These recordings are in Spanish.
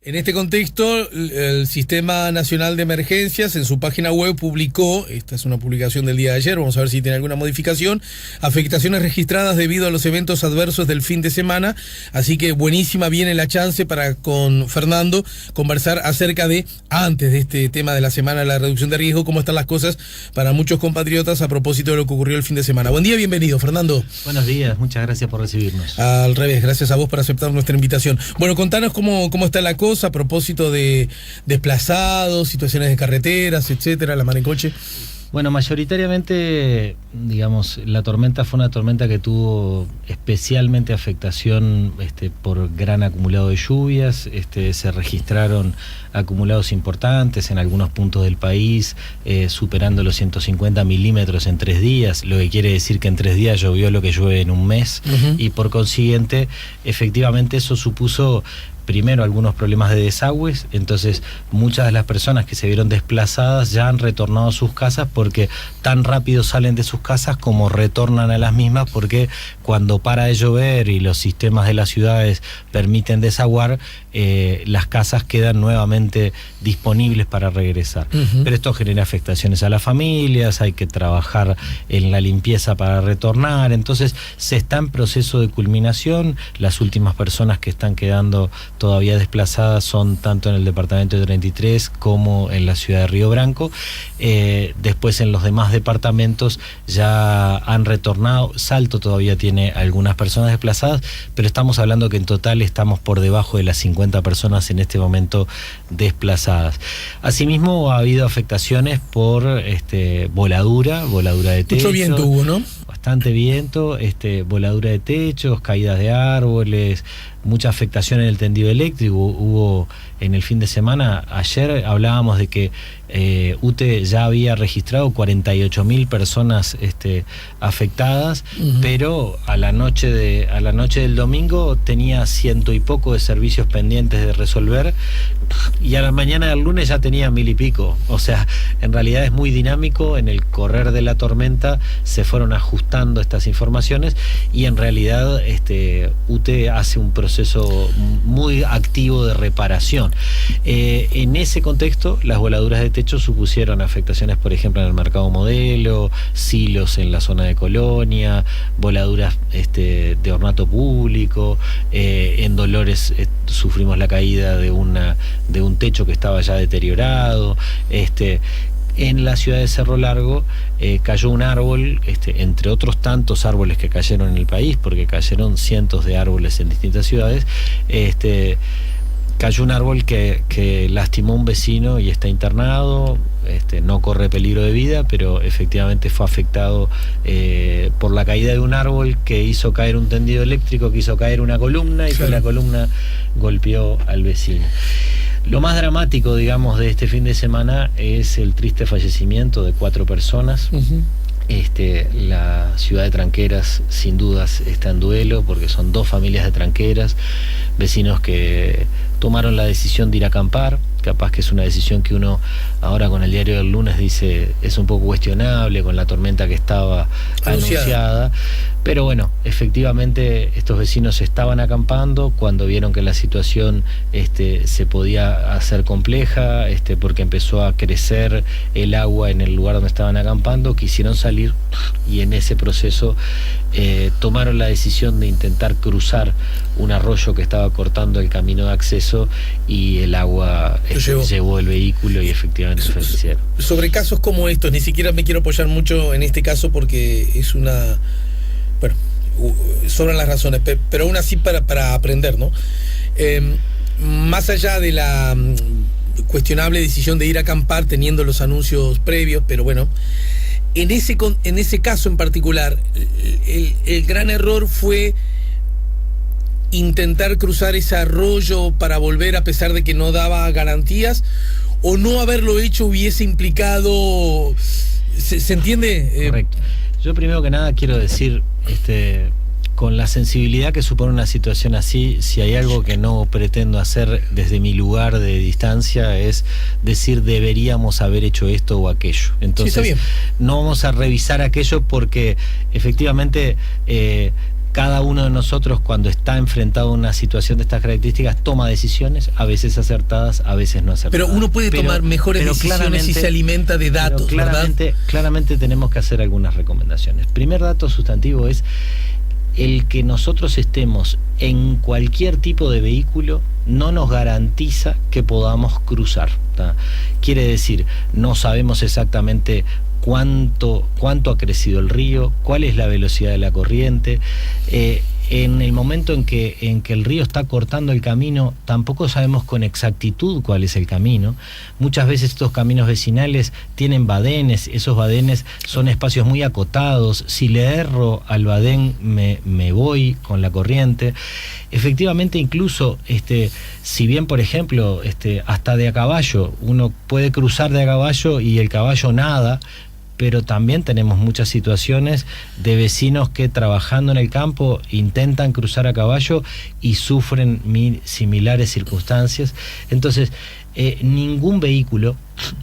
En este contexto, el Sistema Nacional de Emergencias en su página web publicó, esta es una publicación del día de ayer, vamos a ver si tiene alguna modificación, afectaciones registradas debido a los eventos adversos del fin de semana, así que buenísima viene la chance para con Fernando conversar acerca de, antes de este tema de la semana de la reducción de riesgo, cómo están las cosas para muchos compatriotas a propósito de lo que ocurrió el fin de semana. Buen día, bienvenido, Fernando. Buenos días, muchas gracias por recibirnos. Al revés, gracias a vos por aceptar nuestra invitación. Bueno, contanos cómo está la cosa a propósito de desplazados, situaciones de carreteras, etcétera, la mar en coche. Bueno, mayoritariamente, digamos, la tormenta fue una tormenta que tuvo especialmente afectación por gran acumulado de lluvias. Se registraron acumulados importantes en algunos puntos del país, superando los 150 milímetros en 3 días, lo que quiere decir que en 3 días llovió lo que llueve en un mes, y por consiguiente, efectivamente eso supuso primero algunos problemas de desagües. Entonces muchas de las personas que se vieron desplazadas ya han retornado a sus casas, porque tan rápido salen de sus casas como retornan a las mismas, porque cuando para de llover y los sistemas de las ciudades permiten desaguar, las casas quedan nuevamente disponibles para regresar. Pero esto genera afectaciones a las familias, hay que trabajar en la limpieza para retornar, entonces se está en proceso de culminación. Las últimas personas que están quedando todavía desplazadas son tanto en el departamento de 33 como en la ciudad de Río Branco. Después en los demás departamentos ya han retornado. Salto todavía tiene algunas personas desplazadas, pero estamos hablando que en total estamos por debajo de las 50 personas en este momento desplazadas. Asimismo ha habido afectaciones por voladura de techo. Mucho viento hubo, ¿no? Bastante viento, voladura de techos, caídas de árboles, mucha afectación en el tendido eléctrico. Hubo en el fin de semana, ayer hablábamos de que UTE ya había registrado 48.000 personas afectadas, pero a la noche del domingo tenía 100 y poco de servicios pendientes de resolver, y a la mañana del lunes ya tenía 1000 y pico. O sea, en realidad es muy dinámico. En el correr de la tormenta se fueron ajustando estas informaciones, y en realidad UTE hace un proceso muy activo de reparación. En ese contexto, las voladuras de techo supusieron afectaciones, por ejemplo, en el mercado Modelo, silos en la zona de Colonia, voladuras de ornato público. En Dolores sufrimos la caída de un techo que estaba ya deteriorado. En la ciudad de Cerro Largo cayó un árbol, entre otros tantos árboles que cayeron en el país, porque cayeron cientos de árboles en distintas ciudades. Cayó un árbol que lastimó a un vecino y está internado. No corre peligro de vida, pero efectivamente fue afectado por la caída de un árbol que hizo caer un tendido eléctrico, que hizo caer una columna, y que la columna golpeó al vecino. Lo más dramático, digamos, de este fin de semana es el triste fallecimiento de 4 personas. La ciudad de Tranqueras sin dudas está en duelo, porque son 2 familias de Tranqueras, vecinos que tomaron la decisión de ir a acampar. Capaz que es una decisión que uno ahora con el diario del lunes dice es un poco cuestionable con la tormenta que estaba anunciada. Pero bueno, efectivamente estos vecinos estaban acampando cuando vieron que la situación se podía hacer compleja, porque empezó a crecer el agua en el lugar donde estaban acampando. Quisieron salir, y en ese proceso tomaron la decisión de intentar cruzar un arroyo que estaba cortando el camino de acceso, y el agua llevó el vehículo y efectivamente fallecieron. Sobre casos como estos, ni siquiera me quiero apoyar mucho en este caso, porque es una... Bueno, sobran las razones, pero aún así para aprender, ¿no? Más allá de la cuestionable decisión de ir a acampar teniendo los anuncios previos, pero bueno, en ese caso en particular, el gran error fue intentar cruzar ese arroyo para volver, a pesar de que no daba garantías, o no haberlo hecho hubiese implicado... ¿Se entiende? Correcto. Yo primero que nada quiero decir, con la sensibilidad que supone una situación así, si hay algo que no pretendo hacer desde mi lugar de distancia, es decir deberíamos haber hecho esto o aquello. Entonces, no vamos a revisar aquello, porque efectivamente cada uno de nosotros, cuando está enfrentado a una situación de estas características, toma decisiones, a veces acertadas, a veces no acertadas. Pero uno puede tomar mejores decisiones si se alimenta de datos, claramente tenemos que hacer algunas recomendaciones. Primer dato sustantivo es el que nosotros estemos en cualquier tipo de vehículo no nos garantiza que podamos cruzar, ¿tá? Quiere decir, no sabemos exactamente cuánto ha crecido el río, cuál es la velocidad de la corriente. En el momento en que el río está cortando el camino, tampoco sabemos con exactitud cuál es el camino. Muchas veces estos caminos vecinales tienen badenes, esos badenes son espacios muy acotados. Si le erro al badén, me voy con la corriente. Efectivamente, incluso, si bien, por ejemplo, hasta de a caballo, uno puede cruzar de a caballo y el caballo nada, pero también tenemos muchas situaciones de vecinos que trabajando en el campo intentan cruzar a caballo y sufren similares circunstancias. Entonces, ningún vehículo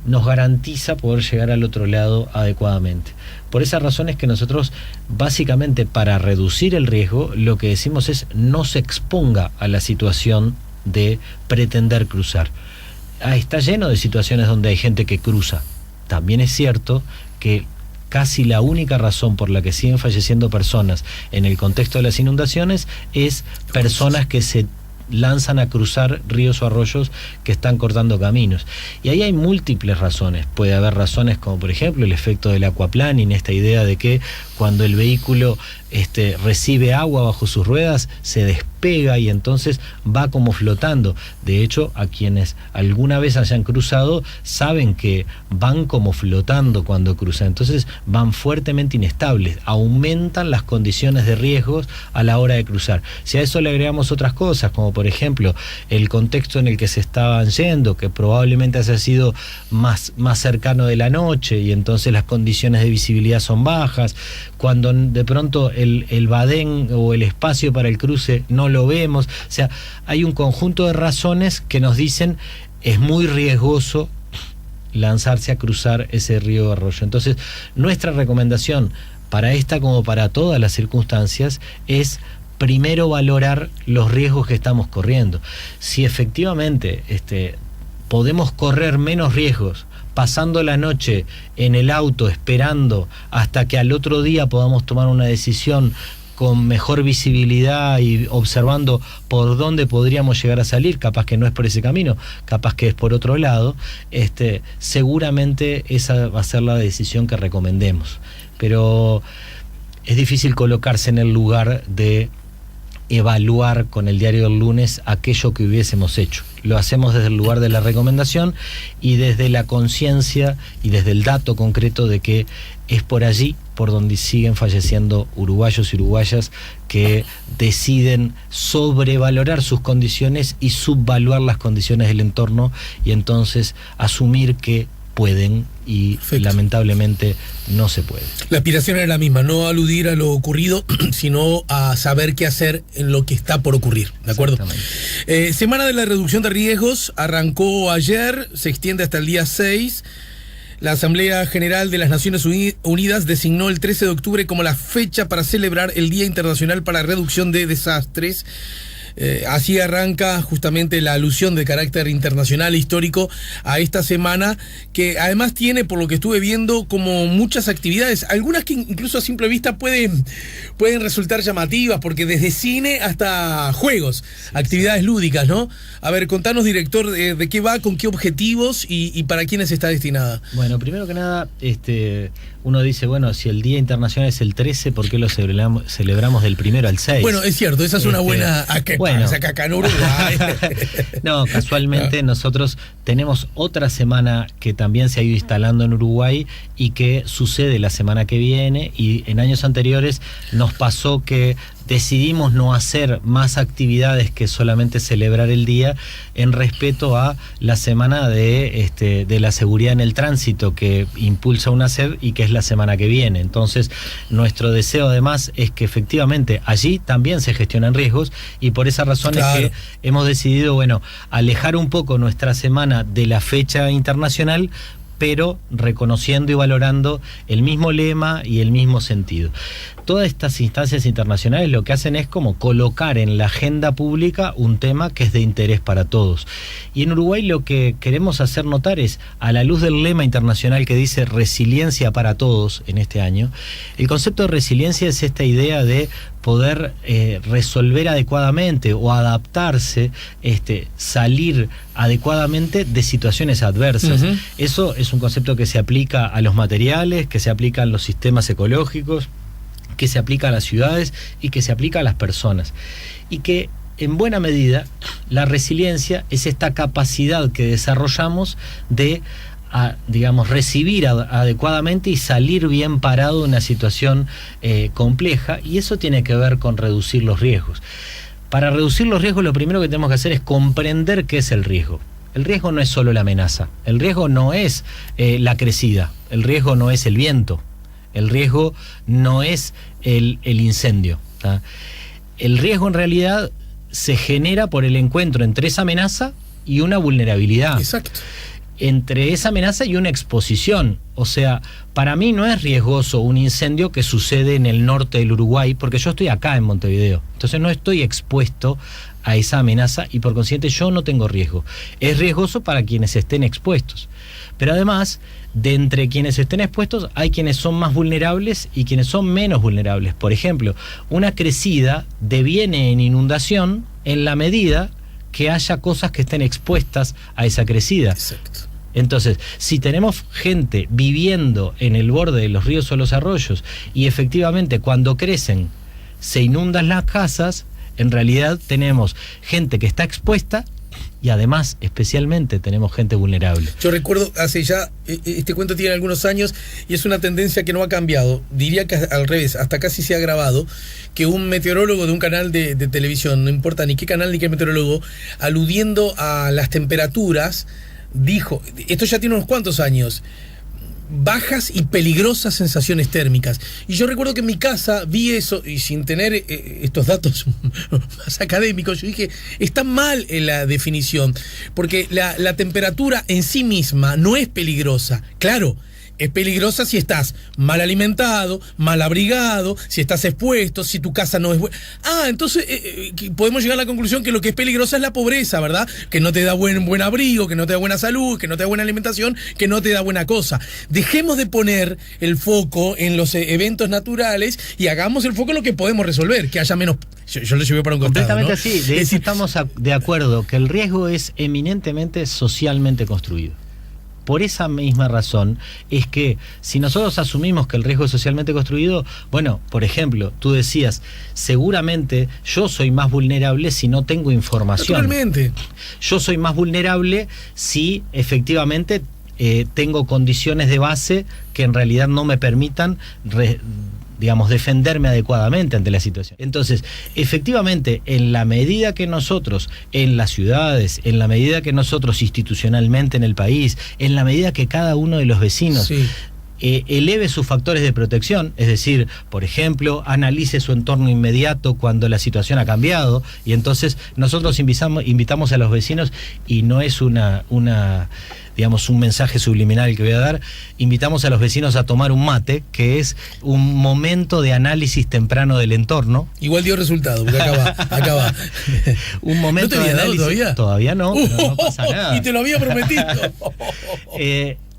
nos garantiza poder llegar al otro lado adecuadamente. Por esa razón es que nosotros, básicamente, para reducir el riesgo, lo que decimos es no se exponga a la situación de pretender cruzar. Está lleno de situaciones donde hay gente que cruza. También es cierto que casi la única razón por la que siguen falleciendo personas en el contexto de las inundaciones es personas que se lanzan a cruzar ríos o arroyos que están cortando caminos. Y ahí hay múltiples razones. Puede haber razones como, por ejemplo, el efecto del aquaplaning, esta idea de que cuando el vehículo recibe agua bajo sus ruedas, se despega y entonces va como flotando. De hecho, a quienes alguna vez hayan cruzado saben que van como flotando cuando cruzan. Entonces van fuertemente inestables, aumentan las condiciones de riesgos a la hora de cruzar. Si a eso le agregamos otras cosas, como por ejemplo el contexto en el que se estaban yendo, que probablemente haya sido más cercano de la noche y entonces las condiciones de visibilidad son bajas, cuando de pronto el badén o el espacio para el cruce no lo vemos. O sea, hay un conjunto de razones que nos dicen es muy riesgoso lanzarse a cruzar ese río o arroyo. Entonces, nuestra recomendación para esta como para todas las circunstancias es primero valorar los riesgos que estamos corriendo. Si efectivamente podemos correr menos riesgos pasando la noche en el auto esperando hasta que al otro día podamos tomar una decisión con mejor visibilidad y observando por dónde podríamos llegar a salir, capaz que no es por ese camino, capaz que es por otro lado, seguramente esa va a ser la decisión que recomendemos. Pero es difícil colocarse en el lugar de evaluar con el diario del lunes aquello que hubiésemos hecho. Lo hacemos desde el lugar de la recomendación y desde la conciencia y desde el dato concreto de que es por allí por donde siguen falleciendo uruguayos y uruguayas que deciden sobrevalorar sus condiciones y subvaluar las condiciones del entorno y entonces asumir que pueden y perfecto, lamentablemente no se puede. La aspiración era la misma, no aludir a lo ocurrido, sino a saber qué hacer en lo que está por ocurrir, ¿de acuerdo? Semana de la reducción de riesgos, arrancó ayer, se extiende hasta el día 6. La Asamblea General de las Naciones Unidas designó el 13 de octubre como la fecha para celebrar el Día Internacional para la Reducción de Desastres. Así arranca justamente la alusión de carácter internacional histórico a esta semana, que además tiene, por lo que estuve viendo, como muchas actividades, algunas que incluso a simple vista pueden resultar llamativas, porque desde cine hasta juegos, actividades lúdicas, ¿no? A ver, contanos, director, de qué va, con qué objetivos y para quiénes está destinada. Bueno, primero que nada, uno dice, bueno, si el Día Internacional es el 13, ¿por qué lo celebramos del 1 al 6? Bueno, es cierto, esa es una buena... Bueno, acá en Uruguay. No, casualmente nosotros tenemos otra semana que también se ha ido instalando en Uruguay y que sucede la semana que viene, y en años anteriores nos pasó que decidimos no hacer más actividades que solamente celebrar el día en respeto a la semana de la seguridad en el tránsito que impulsa UNACED y que es la semana que viene. Entonces, nuestro deseo además es que efectivamente allí también se gestionan riesgos, y por esa razón claro, es que hemos decidido, alejar un poco nuestra semana de la fecha internacional pero reconociendo y valorando el mismo lema y el mismo sentido. Todas estas instancias internacionales lo que hacen es como colocar en la agenda pública un tema que es de interés para todos. Y en Uruguay lo que queremos hacer notar es, a la luz del lema internacional que dice resiliencia para todos en este año, el concepto de resiliencia es esta idea de poder resolver adecuadamente o adaptarse, salir adecuadamente de situaciones adversas. Uh-huh. Eso es un concepto que se aplica a los materiales, que se aplica a los sistemas ecológicos, que se aplica a las ciudades y que se aplica a las personas. Y que en buena medida la resiliencia es esta capacidad que desarrollamos de recibir adecuadamente y salir bien parado de una situación compleja, y eso tiene que ver con reducir los riesgos. Para reducir los riesgos lo primero que tenemos que hacer es comprender qué es el riesgo. El riesgo no es solo la amenaza, el riesgo no es la crecida, el riesgo no es el viento, el riesgo no es el incendio, ¿tá? El riesgo en realidad se genera por el encuentro entre esa amenaza y una vulnerabilidad. Exacto. Entre esa amenaza y una exposición. O sea, para mí no es riesgoso un incendio que sucede en el norte del Uruguay, porque yo estoy acá en Montevideo. Entonces no estoy expuesto a esa amenaza y por consiguiente yo no tengo riesgo. Es riesgoso para quienes estén expuestos. Pero además, de entre quienes estén expuestos, hay quienes son más vulnerables y quienes son menos vulnerables. Por ejemplo, una crecida deviene en inundación en la medida que haya cosas que estén expuestas a esa crecida. Exacto. Entonces, si tenemos gente viviendo en el borde de los ríos o los arroyos y efectivamente cuando crecen se inundan las casas, en realidad tenemos gente que está expuesta y además, especialmente, tenemos gente vulnerable. Yo recuerdo hace ya, este cuento tiene algunos años y es una tendencia que no ha cambiado. Diría que al revés, hasta casi se ha agravado, que un meteorólogo de un canal de televisión, no importa ni qué canal ni qué meteorólogo, aludiendo a las temperaturas, dijo, esto ya tiene unos cuantos años, bajas y peligrosas sensaciones térmicas. Y yo recuerdo que en mi casa vi eso, y sin tener estos datos más académicos, yo dije, está mal en la definición, porque la temperatura en sí misma no es peligrosa. Claro, es peligrosa si estás mal alimentado, mal abrigado, si estás expuesto, si tu casa no es buena. Entonces podemos llegar a la conclusión que lo que es peligrosa es la pobreza, ¿verdad? Que no te da buen abrigo, que no te da buena salud, que no te da buena alimentación, que no te da buena cosa. Dejemos de poner el foco en los eventos naturales y hagamos el foco en lo que podemos resolver, que haya menos. Yo lo llevé para un costado, completamente, ¿no? así. De eso estamos de acuerdo, que el riesgo es eminentemente socialmente construido. Por esa misma razón es que si nosotros asumimos que el riesgo es socialmente construido, bueno, por ejemplo, tú decías, seguramente yo soy más vulnerable si no tengo información. Naturalmente. Yo soy más vulnerable si efectivamente tengo condiciones de base que en realidad no me permitan defenderme adecuadamente ante la situación. Entonces, efectivamente, en la medida que nosotros, en las ciudades, en la medida que nosotros institucionalmente en el país, en la medida que cada uno de los vecinos eleve sus factores de protección, es decir, por ejemplo, analice su entorno inmediato cuando la situación ha cambiado, y entonces nosotros invitamos a los vecinos, y no es un mensaje subliminal que voy a dar, invitamos a los vecinos a tomar un mate, que es un momento de análisis temprano del entorno. Igual dio resultado, porque acá va. Un momento ¿No te de había análisis. dado todavía? Todavía no, no pasa nada. Y te lo había prometido.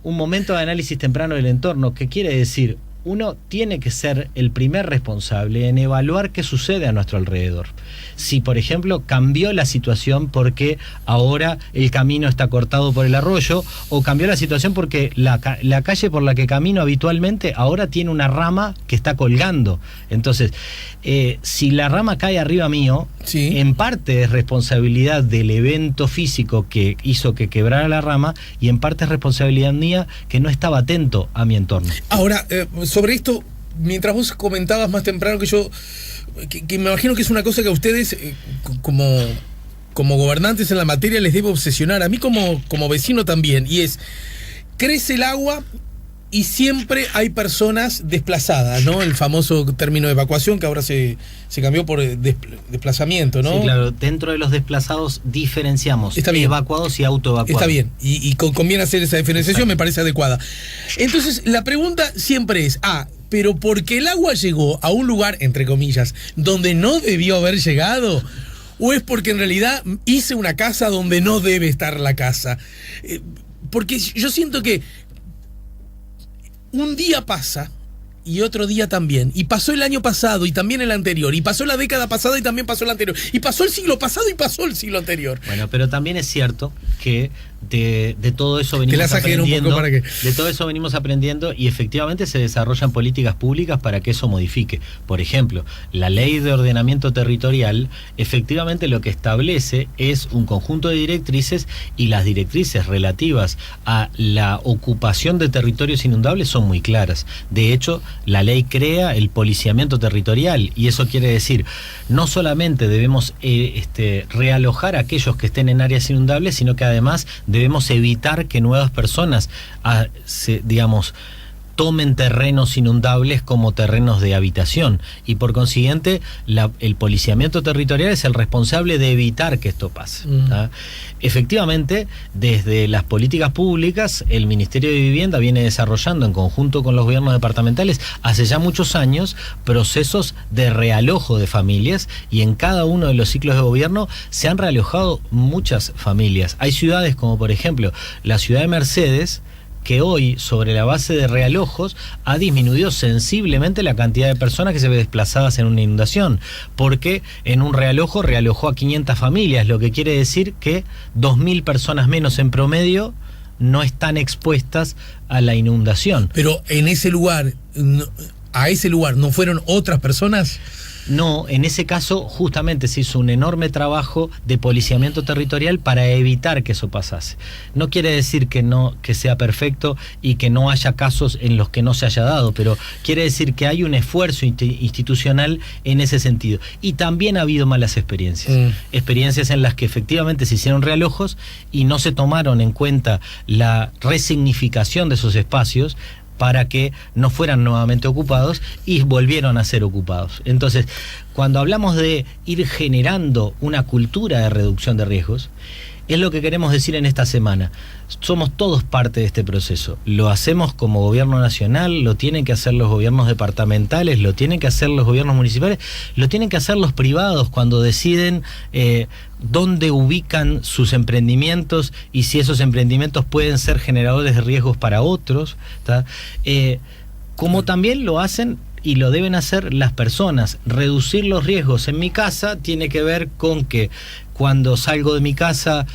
Un momento de análisis temprano del entorno, que quiere decir, uno tiene que ser el primer responsable en evaluar qué sucede a nuestro alrededor. Si, por ejemplo, cambió la situación porque ahora el camino está cortado por el arroyo, o cambió la situación porque la calle por la que camino habitualmente ahora tiene una rama que está colgando. Entonces, si la rama cae arriba mío, sí, en parte es responsabilidad del evento físico que hizo que quebrara la rama, y en parte es responsabilidad mía que no estaba atento a mi entorno. Ahora, sobre esto, mientras vos comentabas más temprano que me imagino que es una cosa que a ustedes como gobernantes en la materia les debe obsesionar, a mí como vecino también, y es, crece el agua y siempre hay personas desplazadas, ¿no? El famoso término de evacuación que ahora se cambió por desplazamiento, ¿no? Sí, claro. Dentro de los desplazados diferenciamos evacuados y autoevacuados. Está bien, y conviene hacer esa diferenciación. Exacto. Me parece adecuada. Entonces, la pregunta siempre es, pero porque el agua llegó a un lugar, entre comillas, donde no debió haber llegado, o es porque en realidad hice una casa donde no debe estar la casa. Porque yo siento que un día pasa y otro día también, y pasó el año pasado y también el anterior, y pasó la década pasada y también pasó el anterior, y pasó el siglo pasado y pasó el siglo anterior. Bueno, pero también es cierto que de todo eso venimos aprendiendo. Un poco para que... De todo eso venimos aprendiendo y efectivamente se desarrollan políticas públicas para que eso modifique. Por ejemplo, la ley de ordenamiento territorial efectivamente lo que establece es un conjunto de directrices, y las directrices relativas a la ocupación de territorios inundables son muy claras. De hecho, la ley crea el policiamiento territorial, y eso quiere decir no solamente debemos realojar a aquellos que estén en áreas inundables, sino que además debemos evitar que nuevas personas, tomen terrenos inundables como terrenos de habitación, y por consiguiente el policiamiento territorial es el responsable de evitar que esto pase. Efectivamente, desde las políticas públicas, el Ministerio de Vivienda viene desarrollando en conjunto con los gobiernos departamentales hace ya muchos años procesos de realojo de familias, y en cada uno de los ciclos de gobierno se han realojado muchas familias. Hay ciudades como por ejemplo la ciudad de Mercedes, que hoy, sobre la base de realojos, ha disminuido sensiblemente la cantidad de personas que se ve desplazadas en una inundación, porque en un realojó a 500 familias, lo que quiere decir que 2.000 personas menos en promedio no están expuestas a la inundación. Pero en ese lugar, a ese lugar, ¿no fueron otras personas? No, en ese caso justamente se hizo un enorme trabajo de policiamiento territorial para evitar que eso pasase. No quiere decir que sea perfecto y que no haya casos en los que no se haya dado, pero quiere decir que hay un esfuerzo institucional en ese sentido. Y también ha habido malas experiencias. Experiencias en las que efectivamente se hicieron realojos y no se tomaron en cuenta la resignificación de esos espacios para que no fueran nuevamente ocupados, y volvieron a ser ocupados. Entonces, cuando hablamos de ir generando una cultura de reducción de riesgos, es lo que queremos decir en esta semana. Somos todos parte de este proceso. Lo hacemos como gobierno nacional, lo tienen que hacer los gobiernos departamentales, lo tienen que hacer los gobiernos municipales, lo tienen que hacer los privados cuando deciden dónde ubican sus emprendimientos y si esos emprendimientos pueden ser generadores de riesgos para otros, como también lo hacen y lo deben hacer las personas. Reducir los riesgos en mi casa tiene que ver con que cuando salgo de mi casa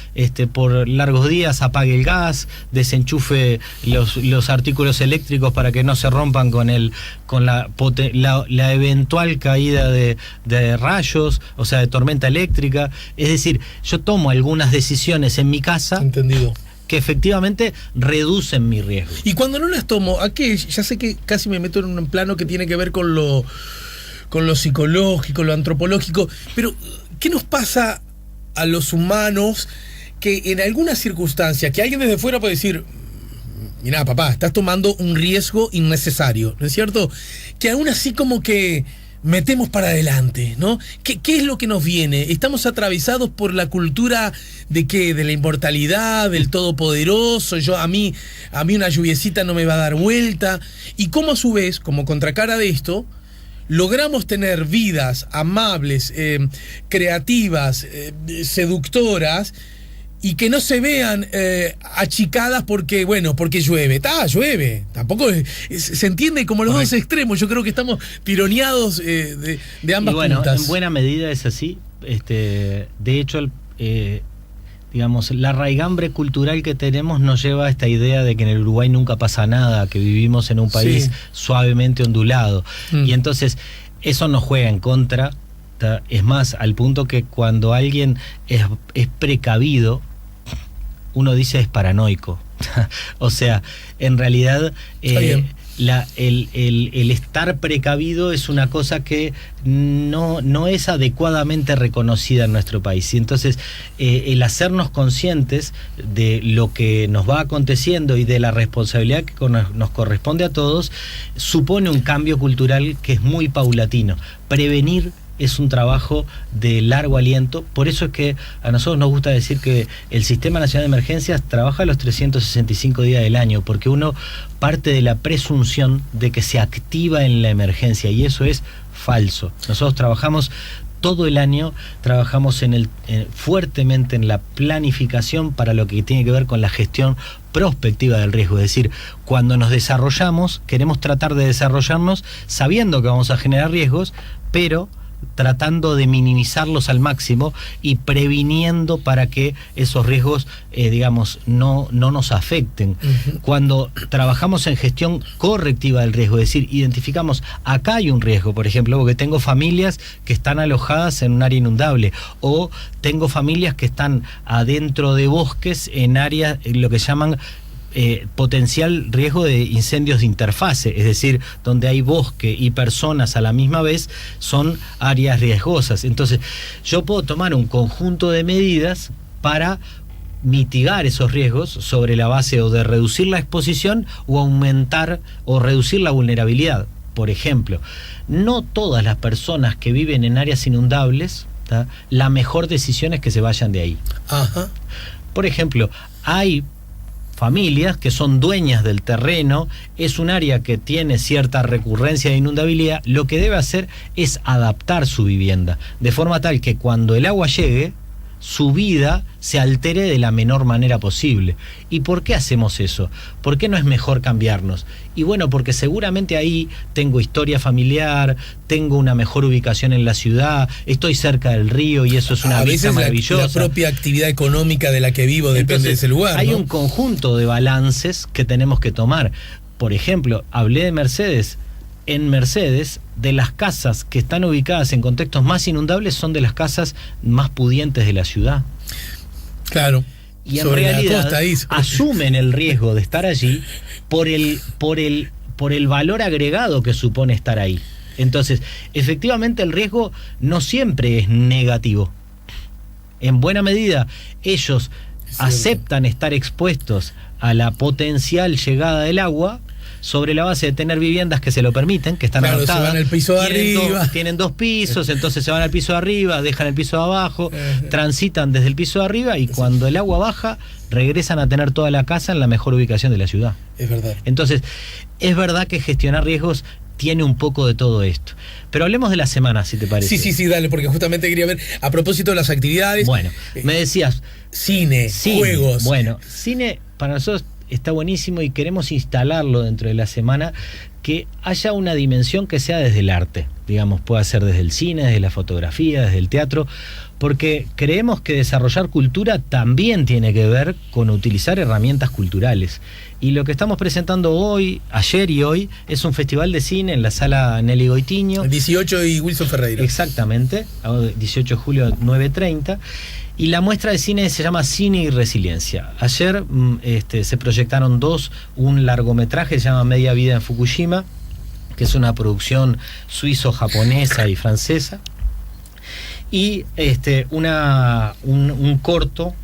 por largos días apague el gas, desenchufe los artículos eléctricos para que no se rompan con la eventual caída de rayos, o sea, de tormenta eléctrica. Es decir, yo tomo algunas decisiones en mi casa. Entendido. Que efectivamente reducen mi riesgo. Y cuando no las tomo, ¿a qué? Ya sé que casi me meto en un plano que tiene que ver con lo psicológico, lo antropológico, pero ¿qué nos pasa a los humanos que en algunas circunstancias, que alguien desde fuera puede decir, mirá, papá, estás tomando un riesgo innecesario, ¿no es cierto? Que aún así como que metemos para adelante, ¿no? ¿Qué es lo que nos viene? ¿Estamos atravesados por la cultura de qué? De la inmortalidad, del todopoderoso, a mí una lluviecita no me va a dar vuelta? Y cómo a su vez, como contracara de esto, logramos tener vidas amables, creativas, seductoras, y que no se vean achicadas porque llueve. Llueve. Tampoco se entiende como los dos extremos. Yo creo que estamos tironeados de ambas puntas. En buena medida es así. De hecho, la raigambre cultural que tenemos nos lleva a esta idea de que en el Uruguay nunca pasa nada, que vivimos en un país suavemente ondulado. Y entonces eso nos juega en contra. Es más, al punto que cuando alguien es precavido, uno dice es paranoico. O sea, en realidad el estar precavido es una cosa que no es adecuadamente reconocida en nuestro país. Y entonces el hacernos conscientes de lo que nos va aconteciendo y de la responsabilidad que nos corresponde a todos supone un cambio cultural que es muy paulatino. Prevenir es un trabajo de largo aliento, por eso es que a nosotros nos gusta decir que el Sistema Nacional de Emergencias trabaja los 365 días del año, porque uno parte de la presunción de que se activa en la emergencia, y eso es falso. Nosotros trabajamos todo el año, trabajamos fuertemente en la planificación para lo que tiene que ver con la gestión prospectiva del riesgo, es decir, cuando nos desarrollamos, queremos tratar de desarrollarnos sabiendo que vamos a generar riesgos, pero tratando de minimizarlos al máximo y previniendo para que esos riesgos, no nos afecten. Uh-huh. Cuando trabajamos en gestión correctiva del riesgo, es decir, identificamos, acá hay un riesgo, por ejemplo, porque tengo familias que están alojadas en un área inundable, o tengo familias que están adentro de bosques en áreas, lo que llaman potencial riesgo de incendios de interfase, es decir, donde hay bosque y personas a la misma vez, son áreas riesgosas. Entonces, yo puedo tomar un conjunto de medidas para mitigar esos riesgos sobre la base o de reducir la exposición o aumentar o reducir la vulnerabilidad. Por ejemplo, no todas las personas que viven en áreas inundables, ¿tá?, la mejor decisión es que se vayan de ahí. Ajá. Por ejemplo, hay familias que son dueñas del terreno, es un área que tiene cierta recurrencia de inundabilidad, lo que debe hacer es adaptar su vivienda, de forma tal que cuando el agua llegue, su vida se altere de la menor manera posible. ¿Y por qué hacemos eso? ¿Por qué no es mejor cambiarnos? Y bueno, porque seguramente ahí tengo historia familiar, tengo una mejor ubicación en la ciudad, estoy cerca del río y eso es una vista maravillosa. La propia actividad económica de la que vivo depende. Entonces, de ese lugar, hay, ¿no?, un conjunto de balances que tenemos que tomar. Por ejemplo, hablé de Mercedes. En Mercedes, de las casas que están ubicadas en contextos más inundables, son de las casas más pudientes de la ciudad. Claro. Y en realidad asumen el riesgo de estar allí por el valor agregado que supone estar ahí. Entonces, efectivamente, el riesgo no siempre es negativo. En buena medida, ellos aceptan estar expuestos a la potencial llegada del agua sobre la base de tener viviendas que se lo permiten, que están adaptadas. Se van al piso de arriba. Tienen 2 pisos, entonces se van al piso de arriba, dejan el piso de abajo, transitan desde el piso de arriba y cuando el agua baja, regresan a tener toda la casa en la mejor ubicación de la ciudad. Es verdad. Entonces, es verdad que gestionar riesgos tiene un poco de todo esto. Pero hablemos de la semana, si te parece. Sí, dale, porque justamente quería ver, a propósito de las actividades. Bueno, me decías... Cine, juegos. Bueno, cine para nosotros está buenísimo y queremos instalarlo dentro de la semana, que haya una dimensión que sea desde el arte, digamos, pueda ser desde el cine, desde la fotografía, desde el teatro, porque creemos que desarrollar cultura también tiene que ver con utilizar herramientas culturales. Y lo que estamos presentando hoy, ayer y hoy, es un festival de cine en la sala Nelly Goitiño. El 18 y Wilson Ferreira. Exactamente, 18 de julio 9:30. Y la muestra de cine se llama Cine y Resiliencia. Ayer se proyectaron un largometraje que se llama Media Vida en Fukushima, que es una producción suizo-japonesa y francesa, y un corto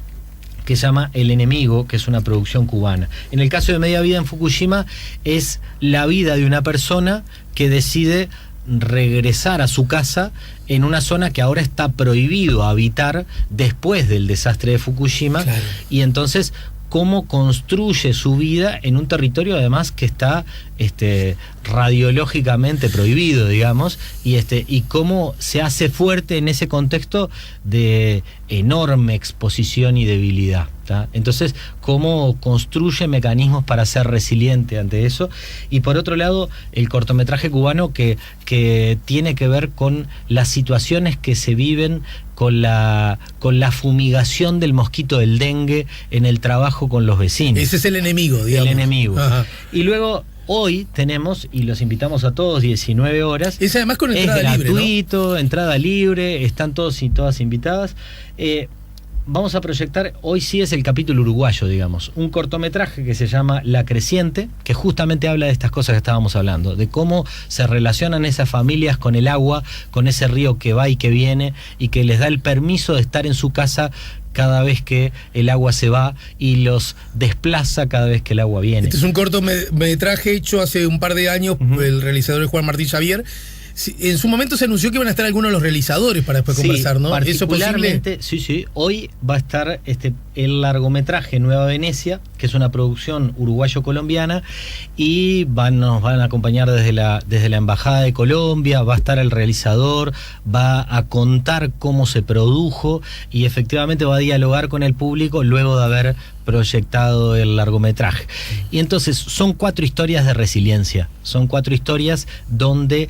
que se llama El Enemigo, que es una producción cubana. En el caso de Media Vida en Fukushima, es la vida de una persona que decide regresar a su casa en una zona que ahora está prohibido habitar después del desastre de Fukushima. Claro. Y entonces cómo construye su vida en un territorio además que está radiológicamente prohibido, digamos, y cómo se hace fuerte en ese contexto de enorme exposición y debilidad, ¿tá? Entonces, cómo construye mecanismos para ser resiliente ante eso. Y por otro lado, el cortometraje cubano que tiene que ver con las situaciones que se viven con la fumigación del mosquito del dengue en el trabajo con los vecinos. Ese es el enemigo, digamos. El enemigo. Ajá. Y luego hoy tenemos, y los invitamos a todos, 19 horas. Es además con entrada libre, gratuito, ¿no? Entrada libre, están todos y todas invitadas. vamos a proyectar, hoy sí es el capítulo uruguayo, digamos, un cortometraje que se llama La Creciente, que justamente habla de estas cosas que estábamos hablando, de cómo se relacionan esas familias con el agua, con ese río que va y que viene, y que les da el permiso de estar en su casa cada vez que el agua se va y los desplaza cada vez que el agua viene. Este es un cortometraje hecho hace un par de años, el realizador es Juan Martín Xavier. Sí, en su momento se anunció que iban a estar algunos de los realizadores para después conversar, ¿no? Particularmente, ¿eso es posible? Sí, hoy va a estar el largometraje Nueva Venecia, que es una producción uruguayo-colombiana, y nos van a acompañar desde la Embajada de Colombia, va a estar el realizador, va a contar cómo se produjo y efectivamente va a dialogar con el público luego de haber proyectado el largometraje. Y entonces son 4 historias de resiliencia, son 4 historias donde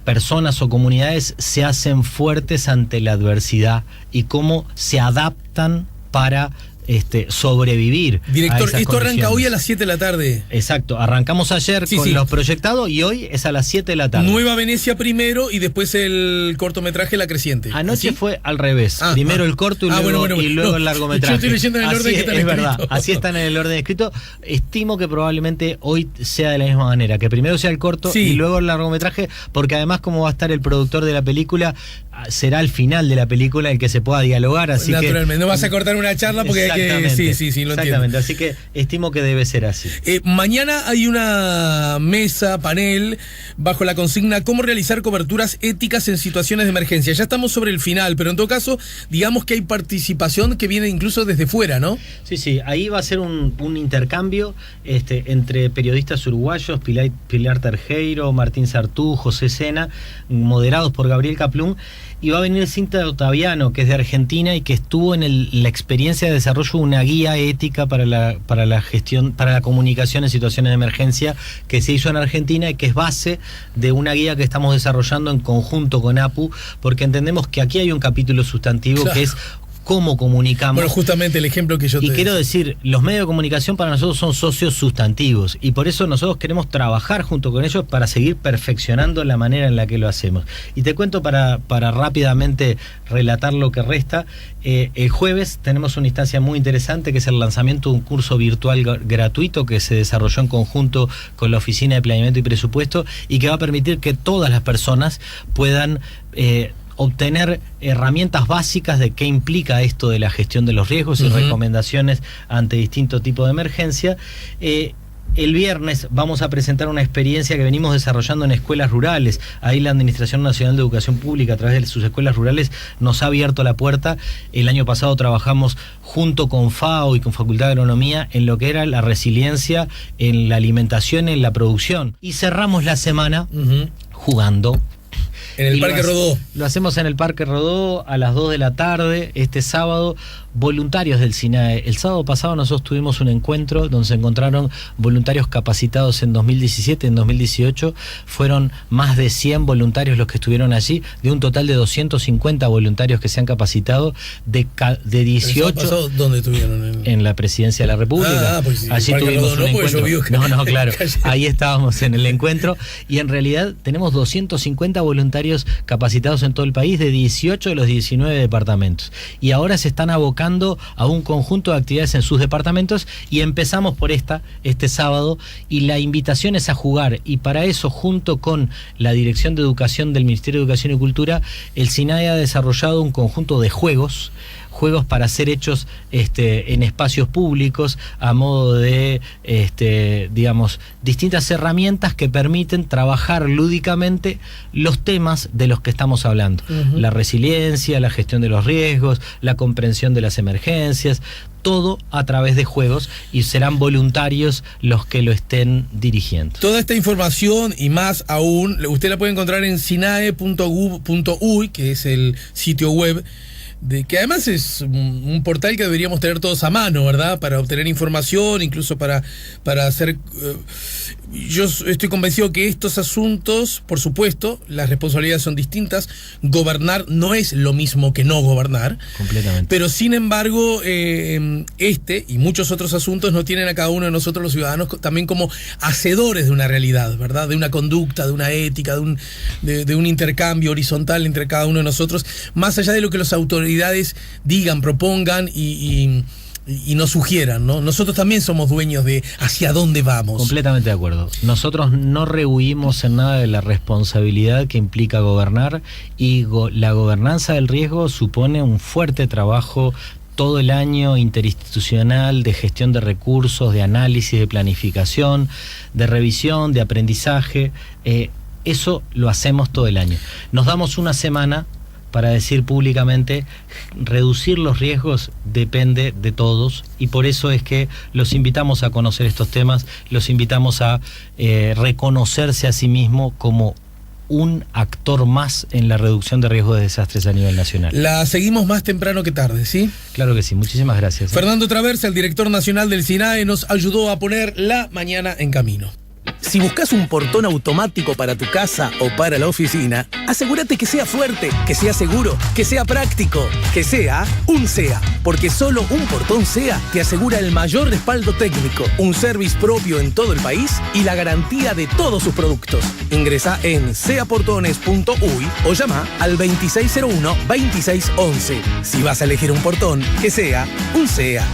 personas o comunidades se hacen fuertes ante la adversidad y cómo se adaptan para sobrevivir. Director, a esas esto arranca condiciones. hoy a las 7 de la tarde. Exacto, arrancamos ayer con los proyectados y hoy es a las 7 de la tarde. Nueva Venecia primero y después el cortometraje La Creciente. Anoche ¿Así? fue al revés. Primero el corto y luego el largometraje. Yo estoy leyendo en el orden que están escrito. Es escritos. verdad, así están en el orden escrito. Estimo que probablemente hoy sea de la misma manera, que primero sea el corto y luego el largometraje, porque además como va a estar el productor de la película, será al final de la película el que se pueda dialogar, así naturalmente, no vas a cortar una charla porque hay que... Sí, lo exactamente, entiendo. así que estimo que debe ser así. Mañana hay una mesa, panel, bajo la consigna ¿Cómo realizar coberturas éticas en situaciones de emergencia? Ya estamos sobre el final, pero en todo caso, digamos que hay participación que viene incluso desde fuera, ¿no? Sí, ahí va a ser un intercambio entre periodistas uruguayos, Pilar Terjeiro, Martín Sartú, José Sena, moderados por Gabriel Kaplún, y va a venir Cinta Ottaviano, que es de Argentina y que estuvo en la experiencia de desarrollo de una guía ética para la gestión, para la comunicación en situaciones de emergencia, que se hizo en Argentina y que es base de una guía que estamos desarrollando en conjunto con APU, porque entendemos que aquí hay un capítulo sustantivo que es cómo comunicamos. Bueno, justamente el ejemplo que yo te... Y quiero decir, los medios de comunicación para nosotros son socios sustantivos y por eso nosotros queremos trabajar junto con ellos para seguir perfeccionando la manera en la que lo hacemos. Y te cuento para rápidamente relatar lo que resta. El jueves tenemos una instancia muy interesante que es el lanzamiento de un curso virtual gratuito que se desarrolló en conjunto con la Oficina de Planeamiento y Presupuesto y que va a permitir que todas las personas puedan obtener herramientas básicas de qué implica esto de la gestión de los riesgos y recomendaciones ante distintos tipos de emergencia. El viernes vamos a presentar una experiencia que venimos desarrollando en escuelas rurales. Ahí la Administración Nacional de Educación Pública, a través de sus escuelas rurales, nos ha abierto la puerta. El año pasado trabajamos junto con FAO y con Facultad de Agronomía en lo que era la resiliencia en la alimentación, en la producción. Y cerramos la semana jugando. En el Parque Rodó. Lo hacemos en el Parque Rodó a las 2 de la tarde, este sábado, voluntarios del SINAE. El sábado pasado nosotros tuvimos un encuentro donde se encontraron voluntarios capacitados en 2017, en 2018. Fueron más de 100 voluntarios los que estuvieron allí, de un total de 250 voluntarios que se han capacitado, de 18... ¿El pasado dónde estuvieron? En la Presidencia de la República. Pues sí, allí tuvimos un encuentro. No, claro. Ahí estábamos en el encuentro y en realidad tenemos 250 voluntarios capacitados en todo el país de 18 de los 19 departamentos. Y ahora se están abocando a un conjunto de actividades en sus departamentos y empezamos por este sábado y la invitación es a jugar y para eso junto con la Dirección de Educación del Ministerio de Educación y Cultura, el SINAE ha desarrollado un conjunto de juegos para ser hechos en espacios públicos a modo de, digamos, distintas herramientas que permiten trabajar lúdicamente los temas de los que estamos hablando. La resiliencia, la gestión de los riesgos, la comprensión de las emergencias, todo a través de juegos y serán voluntarios los que lo estén dirigiendo. Toda esta información y más aún, usted la puede encontrar en sinae.gov.uy, que es el sitio web, que además es un portal que deberíamos tener todos a mano, ¿verdad? Para obtener información, incluso para hacer... yo estoy convencido que estos asuntos, por supuesto, las responsabilidades son distintas. Gobernar no es lo mismo que no gobernar. Completamente. Pero sin embargo, y muchos otros asuntos nos tienen a cada uno de nosotros los ciudadanos también como hacedores de una realidad, ¿verdad? De una conducta, de una ética, de un intercambio horizontal entre cada uno de nosotros, más allá de lo que los autoridades autoridades digan, propongan y nos sugieran, ¿no? Nosotros también somos dueños de hacia dónde vamos. Completamente de acuerdo. Nosotros no rehuimos en nada de la responsabilidad que implica gobernar, y la gobernanza del riesgo supone un fuerte trabajo todo el año interinstitucional de gestión de recursos, de análisis, de planificación, de revisión, de aprendizaje. Eso lo hacemos todo el año. Nos damos una semana para decir públicamente, reducir los riesgos depende de todos, y por eso es que los invitamos a conocer estos temas, los invitamos a reconocerse a sí mismo como un actor más en la reducción de riesgos de desastres a nivel nacional. La seguimos más temprano que tarde, ¿sí? Claro que sí, muchísimas gracias. Fernando Traversa, el director nacional del SINAE, nos ayudó a poner la mañana en camino. Si buscas un portón automático para tu casa o para la oficina, asegúrate que sea fuerte, que sea seguro, que sea práctico, que sea un SEA. Porque solo un portón SEA te asegura el mayor respaldo técnico, un service propio en todo el país y la garantía de todos sus productos. Ingresa en seaportones.uy o llama al 2601-2611. Si vas a elegir un portón, que sea un SEA.